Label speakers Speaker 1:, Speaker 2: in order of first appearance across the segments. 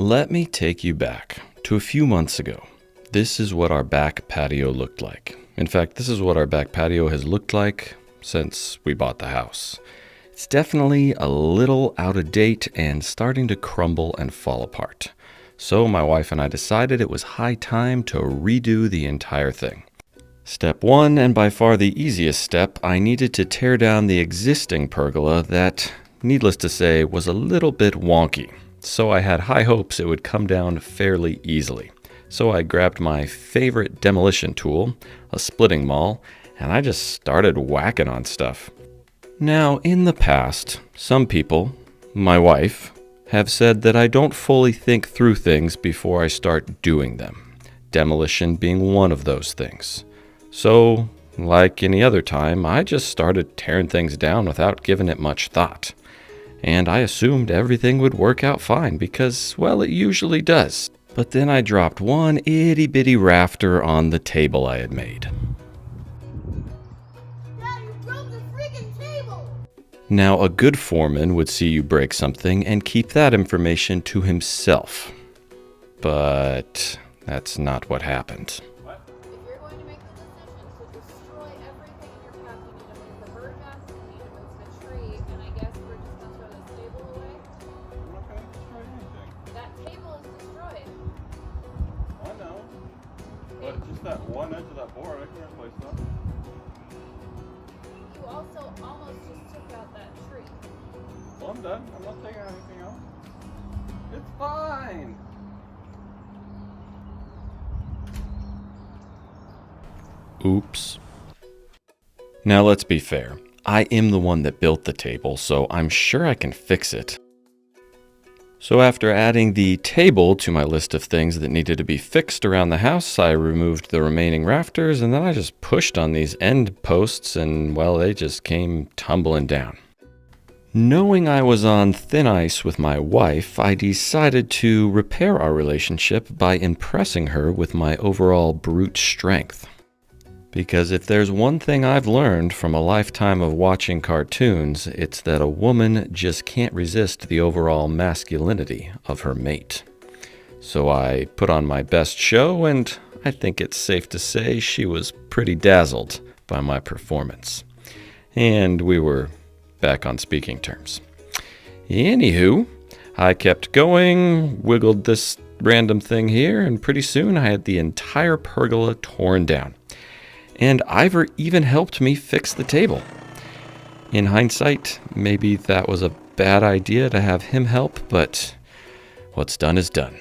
Speaker 1: Let me take you back to a few months ago. This is what our back patio looked like. In fact, this is what our back patio has looked like since we bought the house. It's definitely a little out of date and starting to crumble and fall apart. So my wife and I decided it was high time to redo the entire thing. Step one, and by far the easiest step, I needed to tear down the existing pergola that, needless to say, was a little bit wonky. So I had high hopes it would come down fairly easily. So I grabbed my favorite demolition tool, a splitting maul, and I just started whacking on stuff. Now, in the past, some people, my wife, have said that I don't fully think through things before I start doing them. Demolition being one of those things. So, like any other time, I just started tearing things down without giving it much thought. And I assumed everything would work out fine because, well, it usually does. But then I dropped one itty-bitty rafter on the table I had made.
Speaker 2: Dad, you broke the freaking table!
Speaker 1: Now, a good foreman would see you break something and keep that information to himself. But that's not what happened.
Speaker 2: If you're going to make the decision to destroy everything in your path, you need to move the bird nest, you need to move the tree, and I guess we're just going to throw this table away.
Speaker 3: I'm not going to destroy anything.
Speaker 2: That table is destroyed.
Speaker 3: I know. But just that one edge of that board, I can replace that.
Speaker 2: You also almost just took out that tree.
Speaker 3: Well, I'm done. I'm not taking anything else. It's fine.
Speaker 1: Oops. Now let's be fair. I am the one that built the table, so I'm sure I can fix it. So after adding the table to my list of things that needed to be fixed around the house, I removed the remaining rafters and then I just pushed on these end posts and, well, they just came tumbling down. Knowing I was on thin ice with my wife, I decided to repair our relationship by impressing her with my overall brute strength. Because if there's one thing I've learned from a lifetime of watching cartoons, it's that a woman just can't resist the overall masculinity of her mate. So I put on my best show, and I think it's safe to say she was pretty dazzled by my performance. And we were back on speaking terms. Anywho, I kept going, wiggled this random thing here, and pretty soon I had the entire pergola torn down. And Ivor even helped me fix the table. In hindsight, maybe that was a bad idea to have him help, but what's done is done.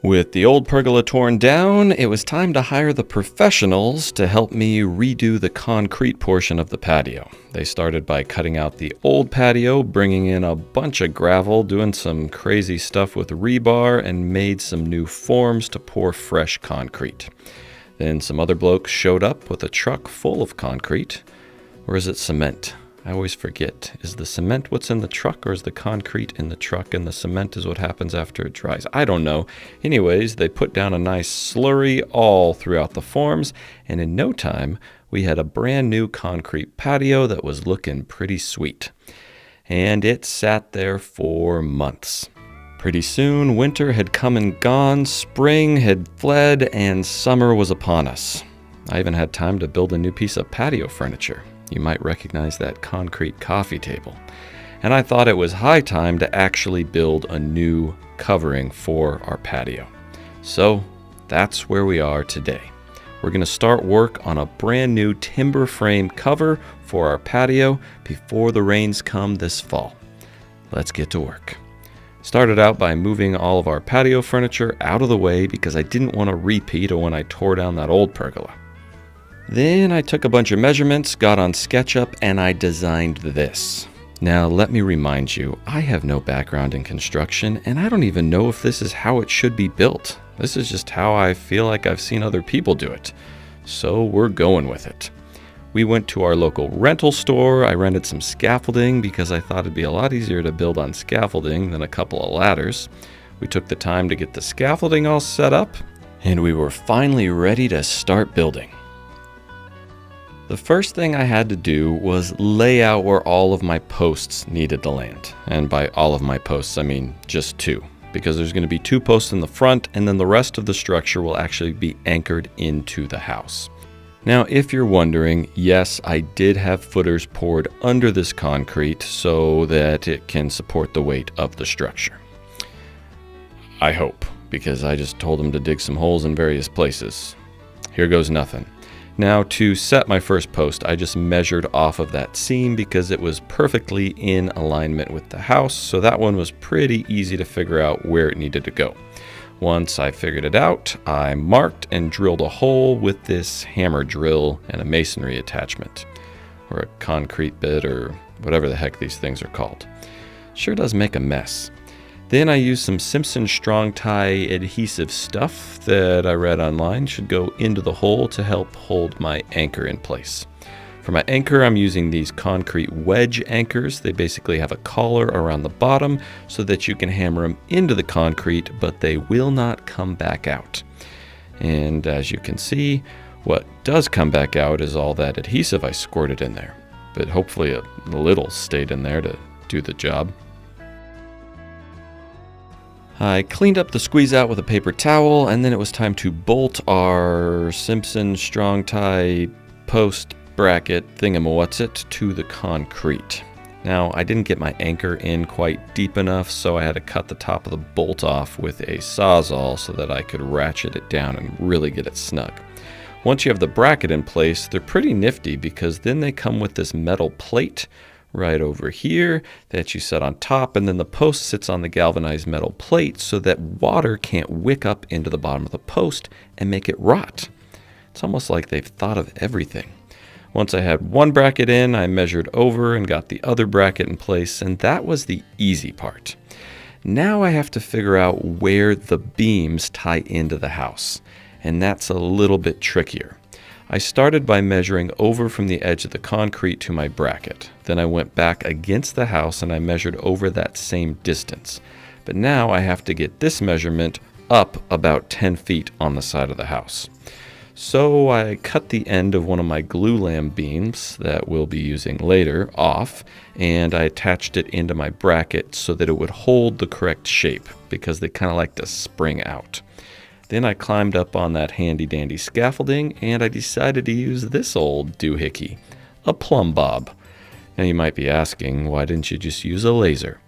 Speaker 1: With the old pergola torn down, it was time to hire the professionals to help me redo the concrete portion of the patio. They started by cutting out the old patio, bringing in a bunch of gravel, doing some crazy stuff with rebar, and made some new forms to pour fresh concrete. Then some other blokes showed up with a truck full of concrete. Or is it cement? I always forget. Is the cement what's in the truck, or is the concrete in the truck and the cement is what happens after it dries? I don't know. Anyways, they put down a nice slurry all throughout the forms, and in no time, we had a brand new concrete patio that was looking pretty sweet. And it sat there for months. Pretty soon, winter had come and gone, spring had fled, and summer was upon us. I even had time to build a new piece of patio furniture. You might recognize that concrete coffee table. And I thought it was high time to actually build a new covering for our patio. So that's where we are today. We're going to start work on a brand new timber frame cover for our patio before the rains come this fall. Let's get to work. Started out by moving all of our patio furniture out of the way because I didn't want to repeat of when I tore down that old pergola. Then I took a bunch of measurements, got on SketchUp, and I designed this. Now let me remind you, I have no background in construction, and I don't even know if this is how it should be built. This is just how I feel like I've seen other people do it. So we're going with it. We went to our local rental store. I rented some scaffolding because I thought it'd be a lot easier to build on scaffolding than a couple of ladders. We took the time to get the scaffolding all set up, and we were finally ready to start building. The first thing I had to do was lay out where all of my posts needed to land. And by all of my posts, I mean just two. because there's going to be 2 posts in the front, and then the rest of the structure will actually be anchored into the house. Now, if you're wondering, yes, I did have footers poured under this concrete so that it can support the weight of the structure. I hope, because I just told them to dig some holes in various places. Here goes nothing. Now, to set my first post, I just measured off of that seam because it was perfectly in alignment with the house, so that one was pretty easy to figure out where it needed to go. Once I figured it out, I marked and drilled a hole with this hammer drill and a masonry attachment, or a concrete bit, or whatever the heck these things are called. Sure does make a mess. Then I used some Simpson strong tie adhesive stuff that I read online should go into the hole to help hold my anchor in place. For my anchor, I'm using these concrete wedge anchors. They basically have a collar around the bottom so that you can hammer them into the concrete, but they will not come back out. And as you can see, what does come back out is all that adhesive I squirted in there. But hopefully a little stayed in there to do the job. I cleaned up the squeeze out with a paper towel, and then it was time to bolt our Simpson strong tie post bracket thingamawhatsit to the concrete. Now, I didn't get my anchor in quite deep enough, so I had to cut the top of the bolt off with a sawzall so that I could ratchet it down and really get it snug. Once you have the bracket in place, they're pretty nifty because then they come with this metal plate right over here that you set on top, and then the post sits on the galvanized metal plate so that water can't wick up into the bottom of the post and make it rot. It's almost like they've thought of everything. Once I had one bracket in, I measured over and got the other bracket in place, and that was the easy part. Now I have to figure out where the beams tie into the house, and that's a little bit trickier. I started by measuring over from the edge of the concrete to my bracket. Then I went back against the house and I measured over that same distance. But now I have to get this measurement up about 10 feet on the side of the house. So I cut the end of one of my glue lam beams that we'll be using later off, and I attached it into my bracket so that it would hold the correct shape because they kind of like to spring out. Then I climbed up on that handy dandy scaffolding, and I decided to use this old doohickey, a plumb bob. Now you might be asking, why didn't you just use a laser?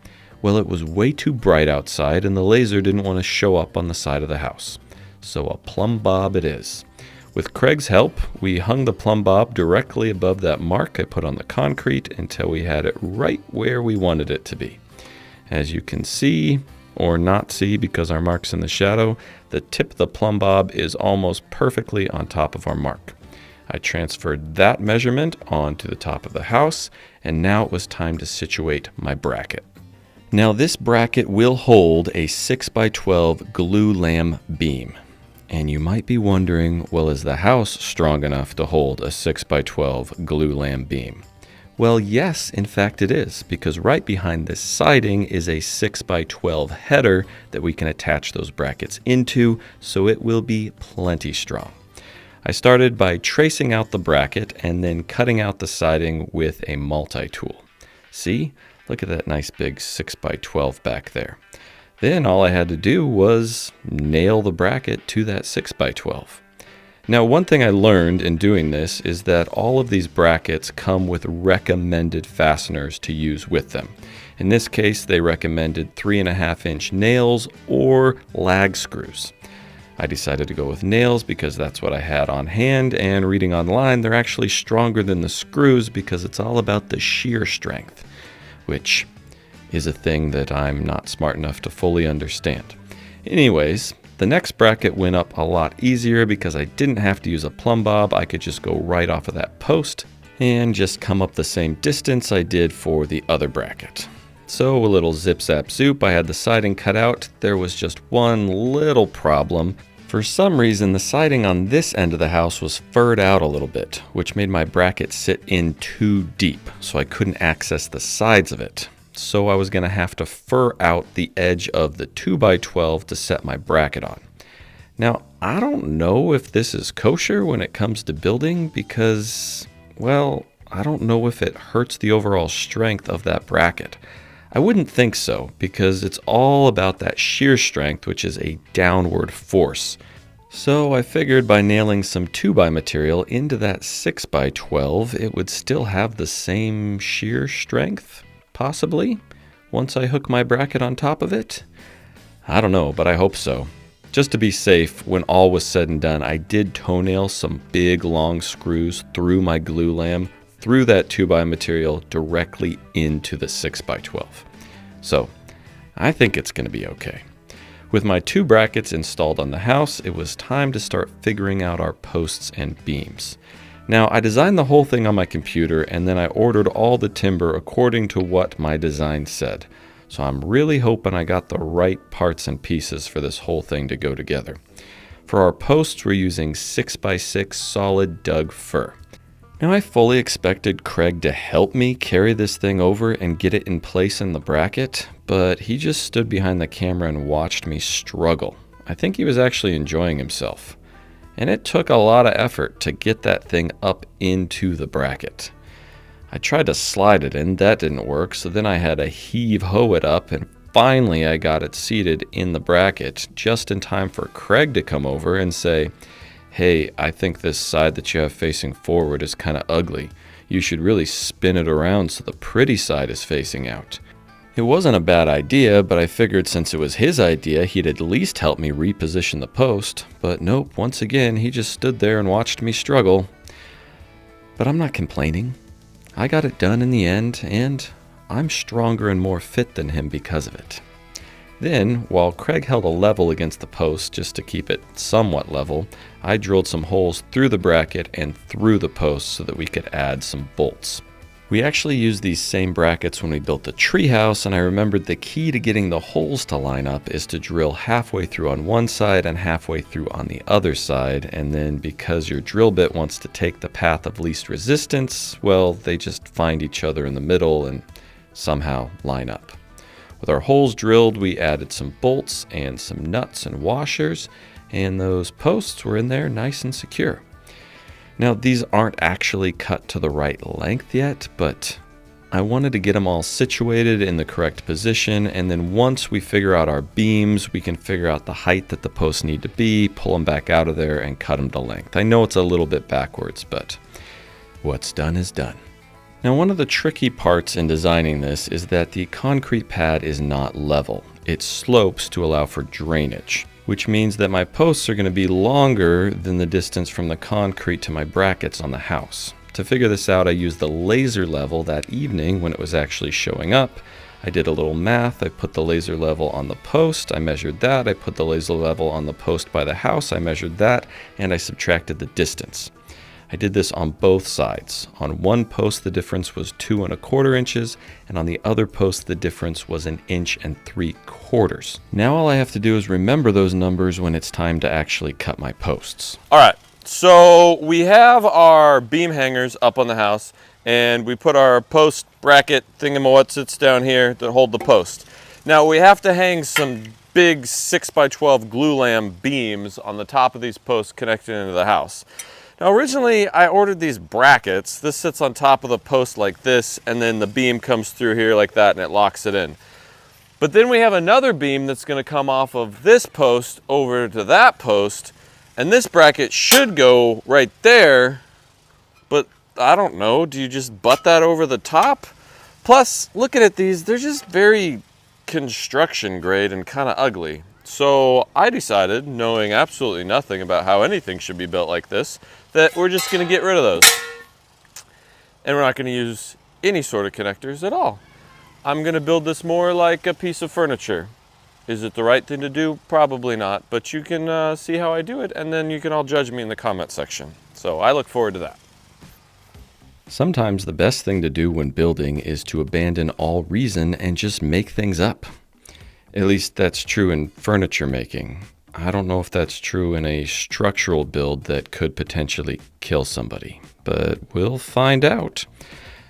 Speaker 1: Well, it was way too bright outside and the laser didn't want to show up on the side of the house. So a plumb bob it is. With Craig's help, we hung the plumb bob directly above that mark I put on the concrete until we had it right where we wanted it to be. As you can see, or not see because our mark's in the shadow, the tip of the plumb bob is almost perfectly on top of our mark. I transferred that measurement onto the top of the house, and now it was time to situate my bracket. Now this bracket will hold a 6x12 glue lam beam. And you might be wondering, well, is the house strong enough to hold a 6x12 glue lam beam? Well, yes, in fact it is, because right behind this siding is a 6x12 header that we can attach those brackets into, so it will be plenty strong. I started by tracing out the bracket and then cutting out the siding with a multi-tool. See? Look at that nice big 6x12 back there. Then all I had to do was nail the bracket to that 6x12. Now, one thing I learned in doing this is that all of these brackets come with recommended fasteners to use with them. In this case, they recommended 3.5-inch nails or lag screws. I decided to go with nails because that's what I had on hand, and reading online, they're actually stronger than the screws because it's all about the shear strength, which is a thing that I'm not smart enough to fully understand. Anyways, the next bracket went up a lot easier because I didn't have to use a plumb bob. I could just go right off of that post and just come up the same distance I did for the other bracket. So a little zip zap zoop, I had the siding cut out. There was just one little problem. For some reason, the siding on this end of the house was furred out a little bit, which made my bracket sit in too deep, so I couldn't access the sides of it. So I was going to have to fur out the edge of the 2x12 to set my bracket on. Now, I don't know if this is kosher when it comes to building because, well, I don't know if it hurts the overall strength of that bracket. I wouldn't think so, because it's all about that shear strength, which is a downward force. So I figured by nailing some 2x material into that 6x12, it would still have the same shear strength, possibly, once I hook my bracket on top of it. I don't know, but I hope so. Just to be safe, when all was said and done, I did toenail some big long screws through my glue lamb, through that 2x material directly into the 6x12. So I think it's going to be okay. With my 2 brackets installed on the house, it was time to start figuring out our posts and beams. Now, I designed the whole thing on my computer, and then I ordered all the timber according to what my design said. So I'm really hoping I got the right parts and pieces for this whole thing to go together. For our posts, we're using 6x6 solid Doug fir. Now, I fully expected Craig to help me carry this thing over and get it in place in the bracket, but he just stood behind the camera and watched me struggle. I think he was actually enjoying himself. And it took a lot of effort to get that thing up into the bracket. I tried to slide it in, that didn't work, so then I had to heave-ho it up, and finally I got it seated in the bracket just in time for Craig to come over and say, "Hey, I think this side that you have facing forward is kind of ugly. You should really spin it around so the pretty side is facing out." It wasn't a bad idea, but I figured since it was his idea, he'd at least help me reposition the post. But nope, once again, he just stood there and watched me struggle. But I'm not complaining. I got it done in the end, and I'm stronger and more fit than him because of it. Then, while Craig held a level against the post just to keep it somewhat level, I drilled some holes through the bracket and through the post so that we could add some bolts. We actually used these same brackets when we built the treehouse, and I remembered the key to getting the holes to line up is to drill halfway through on one side and halfway through on the other side, and then because your drill bit wants to take the path of least resistance, well, they just find each other in the middle and somehow line up. With our holes drilled, we added some bolts and some nuts and washers, and those posts were in there nice and secure. Now, these aren't actually cut to the right length yet, but I wanted to get them all situated in the correct position, and then once we figure out our beams, we can figure out the height that the posts need to be, pull them back out of there, and cut them to length. I know it's a little bit backwards, but what's done is done. Now, one of the tricky parts in designing this is that the concrete pad is not level. It slopes to allow for drainage, which means that my posts are going to be longer than the distance from the concrete to my brackets on the house. To figure this out, I used the laser level that evening when it was actually showing up. I did a little math. I put the laser level on the post. I measured that. I put the laser level on the post by the house. I measured that, and I subtracted the distance. I did this on both sides. On one post, the difference was 2 1/4 inches, and on the other post, the difference was 1 3/4 inches. Now all I have to do is remember those numbers when it's time to actually cut my posts.
Speaker 3: All right, so we have our beam hangers up on the house, and we put our post bracket thingamawhatsits down here to hold the post. Now we have to hang some big 6x12 glue lamb beams on the top of these posts connected into the house. Now originally I ordered these brackets. This sits on top of the post like this, and then the beam comes through here like that and it locks it in. But then we have another beam that's going to come off of this post over to that post, and this bracket should go right there, but I don't know, do you just butt that over the top? Plus, looking at these, they're just very construction grade and kind of ugly. So I decided, knowing absolutely nothing about how anything should be built like this, that we're just going to get rid of those. And we're not going to use any sort of connectors at all. I'm going to build this more like a piece of furniture. Is it the right thing to do? Probably not, but you can see how I do it, and then you can all judge me in the comment section. So I look forward to that.
Speaker 1: Sometimes the best thing to do when building is to abandon all reason and just make things up. At least that's true in furniture making. I don't know if that's true in a structural build that could potentially kill somebody, but we'll find out.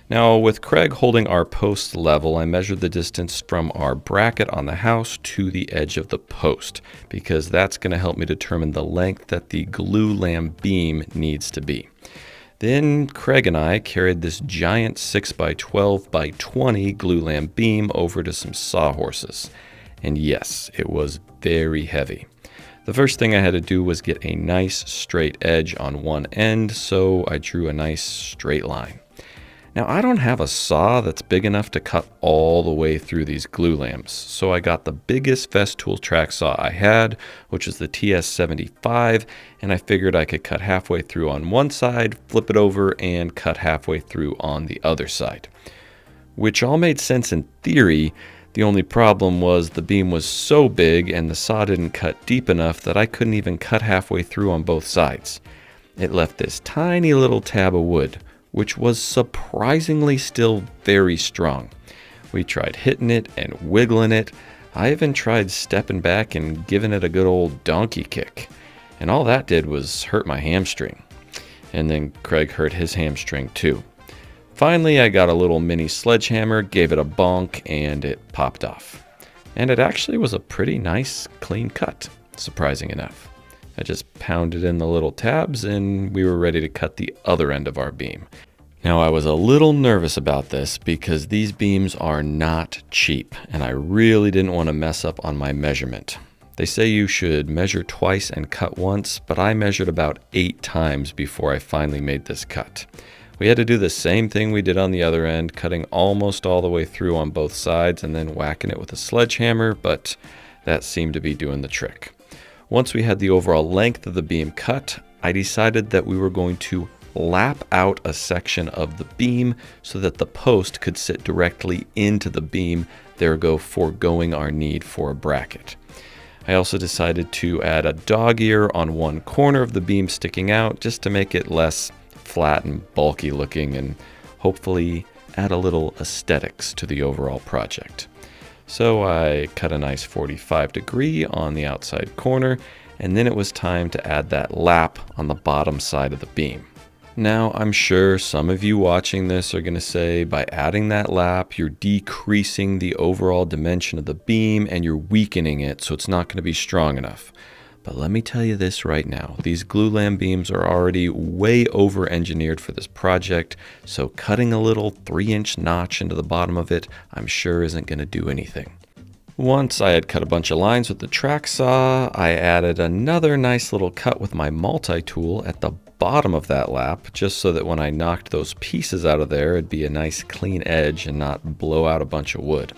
Speaker 1: Now, with Craig holding our post level, I measured the distance from our bracket on the house to the edge of the post, because that's going to help me determine the length that the glue lamb beam needs to be. Then Craig and I carried this giant 6x12x20 glulam beam over to some sawhorses. And yes, it was very heavy. The first thing I had to do was get a nice straight edge on one end, so I drew a nice straight line. Now, I don't have a saw that's big enough to cut all the way through these glulams, so I got the biggest Festool track saw I had, which is the TS75, and I figured I could cut halfway through on one side, flip it over, and cut halfway through on the other side. Which all made sense in theory. The only problem was the beam was so big and the saw didn't cut deep enough that I couldn't even cut halfway through on both sides. It left this tiny little tab of wood, which was surprisingly still very strong. We tried hitting it and wiggling it. I even tried stepping back and giving it a good old donkey kick. And all that did was hurt my hamstring. And then Craig hurt his hamstring too. Finally, I got a little mini sledgehammer, gave it a bonk, and it popped off. And it actually was a pretty nice, clean cut, surprising enough. I just pounded in the little tabs and we were ready to cut the other end of our beam. Now, I was a little nervous about this because these beams are not cheap, and I really didn't want to mess up on my measurement. They say you should measure twice and cut once, but I measured about 8 times before I finally made this cut. We had to do the same thing we did on the other end, cutting almost all the way through on both sides and then whacking it with a sledgehammer, but that seemed to be doing the trick. Once we had the overall length of the beam cut, I decided that we were going to lap out a section of the beam so that the post could sit directly into the beam, thereby foregoing our need for a bracket. I also decided to add a dog ear on one corner of the beam sticking out just to make it less flat and bulky looking and hopefully add a little aesthetics to the overall project. So I cut a nice 45-degree on the outside corner, and then it was time to add that lap on the bottom side of the beam. Now, I'm sure some of you watching this are going to say by adding that lap, you're decreasing the overall dimension of the beam and you're weakening it so it's not going to be strong enough. But let me tell you this right now, these glulam beams are already way over-engineered for this project, so cutting a little 3-inch notch into the bottom of it, I'm sure isn't going to do anything. Once I had cut a bunch of lines with the track saw, I added another nice little cut with my multi-tool at the bottom of that lap, just so that when I knocked those pieces out of there, it'd be a nice clean edge and not blow out a bunch of wood.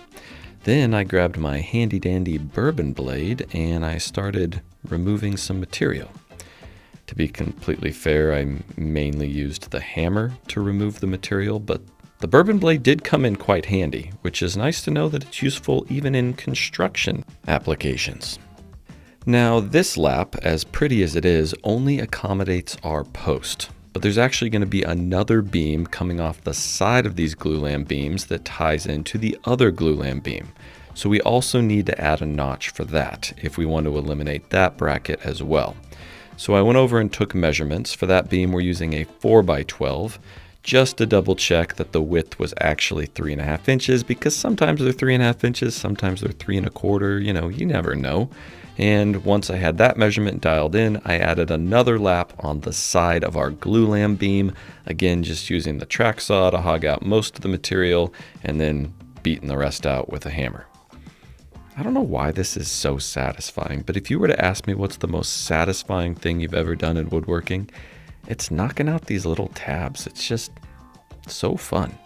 Speaker 1: Then I grabbed my handy-dandy bourbon blade and I started removing some material. To be completely fair, I mainly used the hammer to remove the material, but the bourbon blade did come in quite handy, which is nice to know that it's useful even in construction applications. Now, this lap, as pretty as it is, only accommodates our post. But there's actually going to be another beam coming off the side of these glulam beams that ties into the other glulam beam. So we also need to add a notch for that if we want to eliminate that bracket as well. So I went over and took measurements. For that beam, we're using a 4x12 just to double check that the width was actually 3.5 inches, because sometimes they're 3.5 inches, sometimes they're 3.25, you never know. And once I had that measurement dialed in, I added another lap on the side of our glulam beam, again just using the track saw to hog out most of the material and then beating the rest out with a hammer. I don't know why this is so satisfying, but if you were to ask me what's the most satisfying thing you've ever done in woodworking, it's knocking out these little tabs. It's just so fun.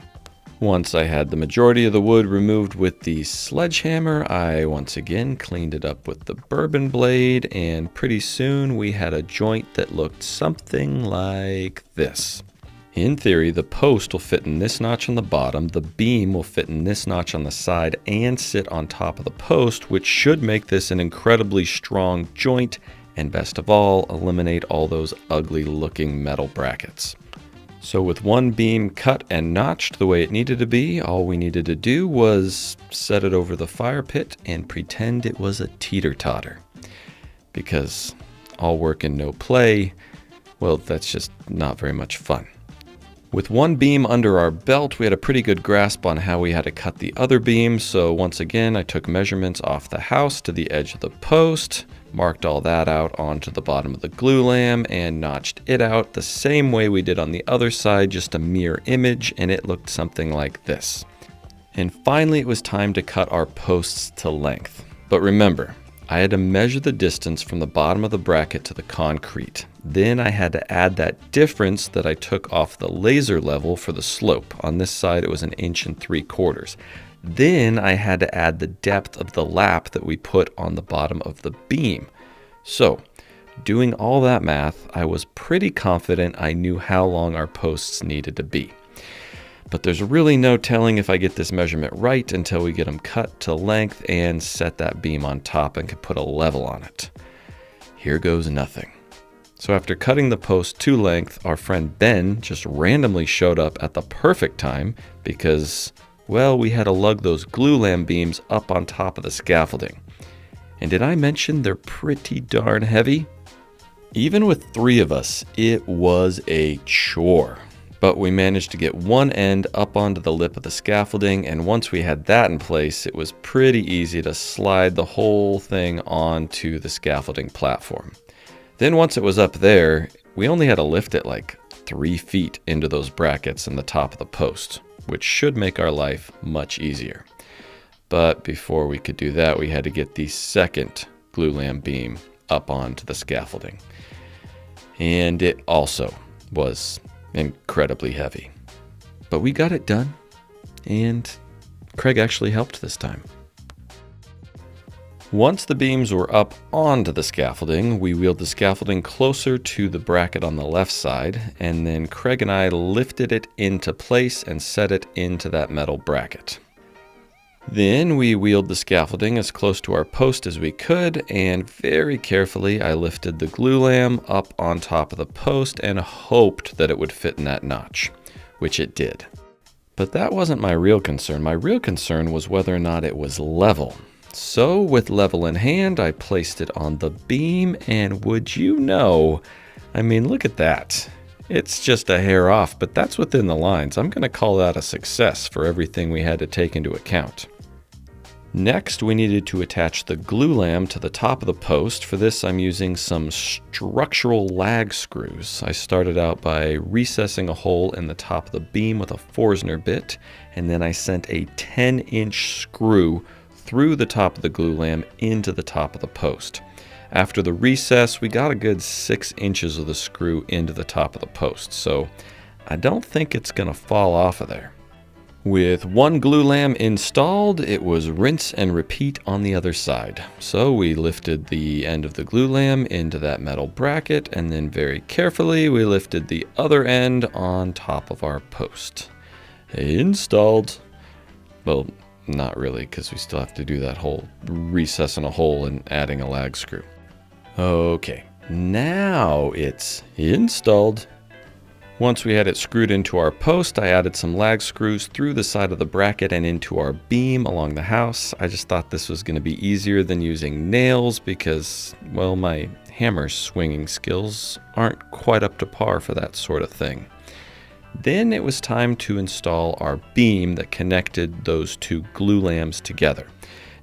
Speaker 1: Once I had the majority of the wood removed with the sledgehammer, I once again cleaned it up with the bourbon blade, and pretty soon we had a joint that looked something like this. In theory, the post will fit in this notch on the bottom, the beam will fit in this notch on the side and sit on top of the post, which should make this an incredibly strong joint, and best of all, eliminate all those ugly looking metal brackets. So with one beam cut and notched the way it needed to be, all we needed to do was set it over the fire pit and pretend it was a teeter-totter. Because all work and no play, well, that's just not very much fun. With one beam under our belt, we had a pretty good grasp on how we had to cut the other beam, so once again I took measurements off the house to the edge of the post, marked all that out onto the bottom of the glue lamb, and notched it out the same way we did on the other side, just a mirror image, and it looked something like this. And finally it was time to cut our posts to length. But remember, I had to measure the distance from the bottom of the bracket to the concrete. Then I had to add that difference that I took off the laser level for the slope. On this side it was 1 3/4 inches. Then I had to add the depth of the lap that we put on the bottom of the beam. So, doing all that math, I was pretty confident I knew how long our posts needed to be. But there's really no telling if I get this measurement right until we get them cut to length and set that beam on top and can put a level on it. Here goes nothing. So after cutting the post to length, our friend Ben just randomly showed up at the perfect time because, well, we had to lug those glue lamb beams up on top of the scaffolding. And did I mention they're pretty darn heavy? Even with 3 of us, it was a chore. But we managed to get one end up onto the lip of the scaffolding, and once we had that in place, it was pretty easy to slide the whole thing onto the scaffolding platform. Then once it was up there, we only had to lift it like 3 feet into those brackets in the top of the post, which should make our life much easier. But before we could do that, we had to get the second glue lamb beam up onto the scaffolding. And it also was incredibly heavy. But we got it done, and Craig actually helped this time. Once the beams were up onto the scaffolding, we wheeled the scaffolding closer to the bracket on the left side, and then Craig and I lifted it into place and set it into that metal bracket. Then we wheeled the scaffolding as close to our post as we could, and very carefully I lifted the glue lamb up on top of the post and hoped that it would fit in that notch, which it did. But that wasn't my real concern. My real concern was whether or not it was level. So with level in hand, I placed it on the beam, and would you know, I mean, look at that. It's just a hair off, but that's within the lines. I'm going to call that a success for everything we had to take into account. Next, we needed to attach the glue lamb to the top of the post. For this, I'm using some structural lag screws. I started out by recessing a hole in the top of the beam with a Forstner bit, and then I sent a 10-inch screw through the top of the glue lamb into the top of the post. After the recess, we got a good 6 inches of the screw into the top of the post, so I don't think it's going to fall off of there. With one glue lamb installed, it was rinse and repeat on the other side. So we lifted the end of the glue lamb into that metal bracket, and then very carefully we lifted the other end on top of our post. Installed. Well, not really, because we still have to do that whole recessing a hole and adding a lag screw. Okay, now it's installed. Once we had it screwed into our post, I added some lag screws through the side of the bracket and into our beam along the house. I just thought this was going to be easier than using nails because, well, my hammer swinging skills aren't quite up to par for that sort of thing. Then it was time to install our beam that connected those 2 glue lambs together.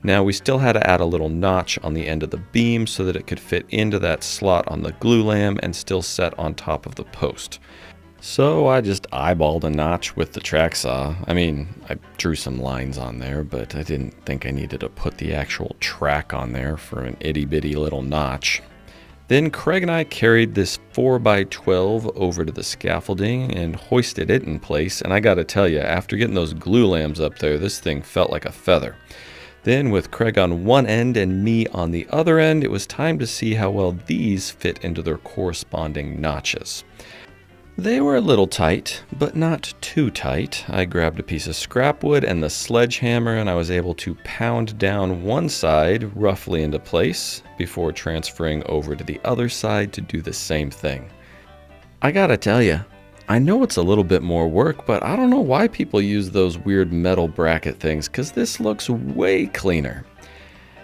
Speaker 1: Now we still had to add a little notch on the end of the beam so that it could fit into that slot on the glue lamb and still set on top of the post. So I just eyeballed a notch with the track saw. I mean, I drew some lines on there, but I didn't think I needed to put the actual track on there for an itty bitty little notch. Then Craig and I carried this 4x12 over to the scaffolding and hoisted it in place, and I gotta tell you, after getting those glue lambs up there, this thing felt like a feather. Then with Craig on one end and me on the other end, it was time to see how well these fit into their corresponding notches. They were a little tight, but not too tight. I grabbed a piece of scrap wood and the sledgehammer, and I was able to pound down one side roughly into place before transferring over to the other side to do the same thing. I gotta tell you, I know it's a little bit more work, but I don't know why people use those weird metal bracket things, because this looks way cleaner.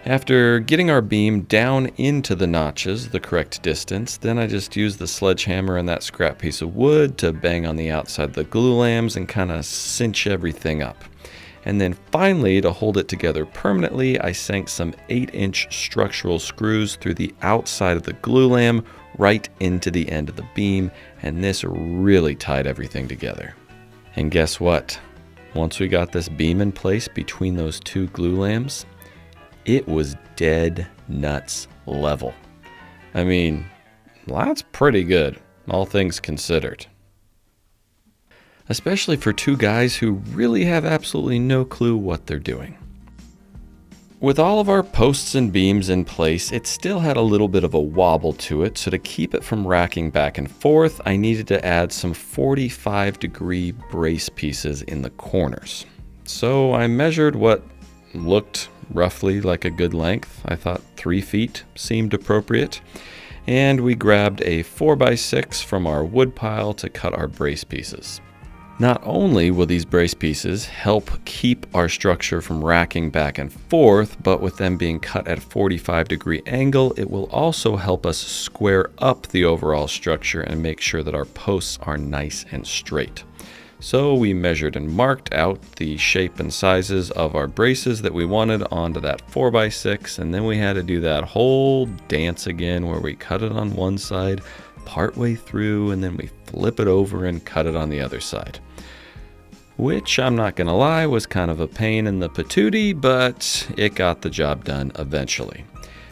Speaker 1: After getting our beam down into the notches the correct distance, then I just used the sledgehammer and that scrap piece of wood to bang on the outside of the glue lams and kind of cinch everything up. And then finally, to hold it together permanently, I sank some 8-inch structural screws through the outside of the glue lam right into the end of the beam, and this really tied everything together. And guess what? Once we got this beam in place between those two glue lams, it was dead nuts level. I mean, that's pretty good, all things considered. Especially for two guys who really have absolutely no clue what they're doing. With all of our posts and beams in place, it still had a little bit of a wobble to it, so to keep it from racking back and forth, I needed to add some 45-degree brace pieces in the corners. So I measured what looked roughly like a good length. I thought 3 feet seemed appropriate. And we grabbed a 4x6 from our wood pile to cut our brace pieces. Not only will these brace pieces help keep our structure from racking back and forth, but with them being cut at a 45-degree angle, it will also help us square up the overall structure and make sure that our posts are nice and straight. So we measured and marked out the shape and sizes of our braces that we wanted onto that 4x6, and then we had to do that whole dance again where we cut it on one side partway through and then we flip it over and cut it on the other side. Which, I'm not gonna lie, was kind of a pain in the patootie, but it got the job done eventually.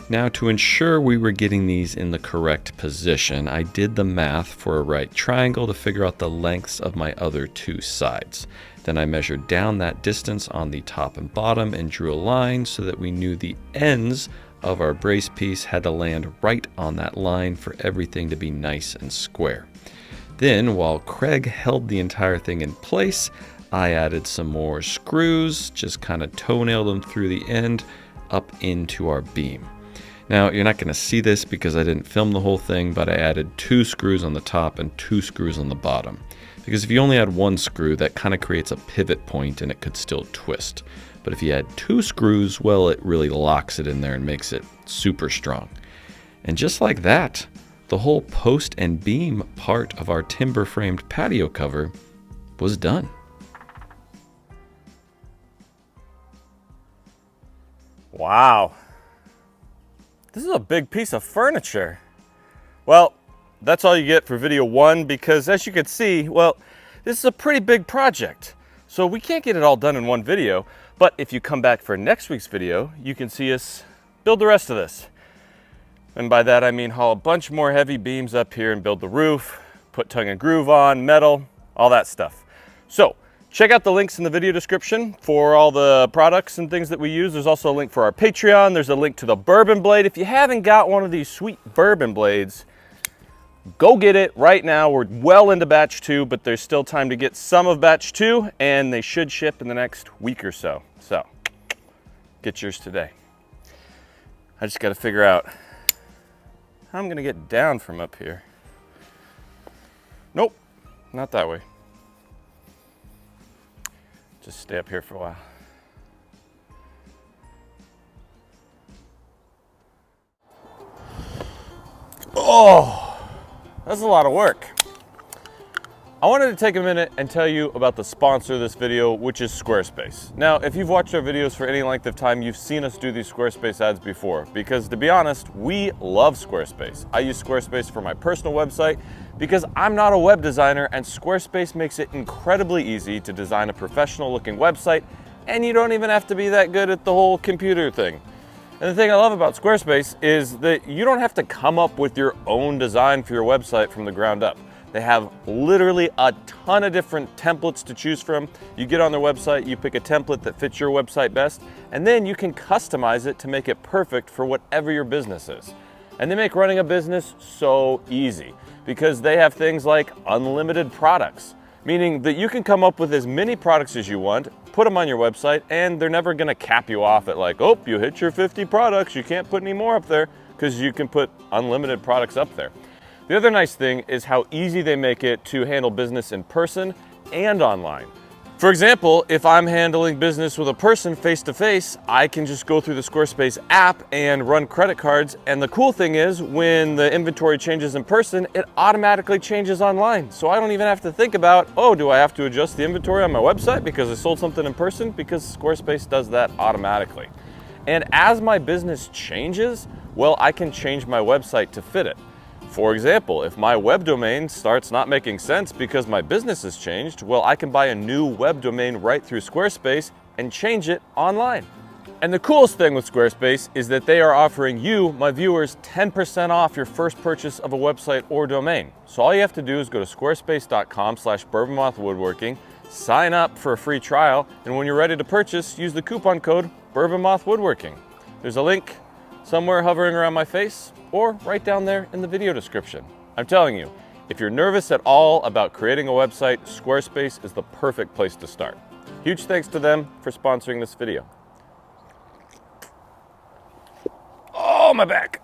Speaker 1: Now, to ensure we were getting these in the correct position, I did the math for a right triangle to figure out the lengths of my other two sides. Then I measured down that distance on the top and bottom and drew a line so that we knew the ends of our brace piece had to land right on that line for everything to be nice and square. Then, while Craig held the entire thing in place, I added some more screws, just kind of toenailed them through the end up into our beam. Now, you're not going to see this because I didn't film the whole thing, but I added 2 screws on the top and 2 screws on the bottom. Because if you only add 1 screw, that kind of creates a pivot point and it could still twist. But if you add 2 screws, well, it really locks it in there and makes it super strong. And just like that, the whole post and beam part of our timber framed patio cover was done.
Speaker 3: Wow. This is a big piece of furniture. Well, that's all you get for video 1 because as you can see, well, this is a pretty big project. So we can't get it all done in one video, but if you come back for next week's video, you can see us build the rest of this. And by that I mean haul a bunch more heavy beams up here and build the roof, put tongue and groove on, metal, all that stuff. So check out the links in the video description for all the products and things that we use. There's also a link for our Patreon. There's a link to the Bourbon blade. If you haven't got one of these sweet Bourbon blades, go get it right now. We're well into batch 2, but there's still time to get some of batch 2, and they should ship in the next week or so. So get yours today. I just got to figure out how I'm going to get down from up here. Nope, not that way. Just stay up here for a while. Oh, that's a lot of work. I wanted to take a minute and tell you about the sponsor of this video, which is Squarespace. Now, if you've watched our videos for any length of time, you've seen us do these Squarespace ads before, because to be honest, we love Squarespace. I use Squarespace for my personal website because I'm not a web designer, and Squarespace makes it incredibly easy to design a professional looking website, and you don't even have to be that good at the whole computer thing. And the thing I love about Squarespace is that you don't have to come up with your own design for your website from the ground up. They have literally a ton of different templates to choose from. You get on their website, you pick a template that fits your website best, and then you can customize it to make it perfect for whatever your business is. And they make running a business so easy because they have things like unlimited products, meaning that you can come up with as many products as you want, put them on your website, and they're never gonna cap you off at like, oh, you hit your 50 products, you can't put any more up there, because you can put unlimited products up there. The other nice thing is how easy they make it to handle business in person and online. For example, if I'm handling business with a person face-to-face, I can just go through the Squarespace app and run credit cards. And the cool thing is, when the inventory changes in person, it automatically changes online. So I don't even have to think about, oh, do I have to adjust the inventory on my website because I sold something in person? Because Squarespace does that automatically. And as my business changes, well, I can change my website to fit it. For example, if my web domain starts not making sense because my business has changed, well, I can buy a new web domain right through Squarespace and change it online. And the coolest thing with Squarespace is that they are offering you, my viewers, 10% off your first purchase of a website or domain. So all you have to do is go to squarespace.com/bourbonmothwoodworking, sign up for a free trial, and when you're ready to purchase, use the coupon code BOURBONMOTHWOODWORKIng. There's a link somewhere hovering around my face, or right down there in the video description. I'm telling you, if you're nervous at all about creating a website, Squarespace is the perfect place to start. Huge thanks to them for sponsoring this video. Oh, my back.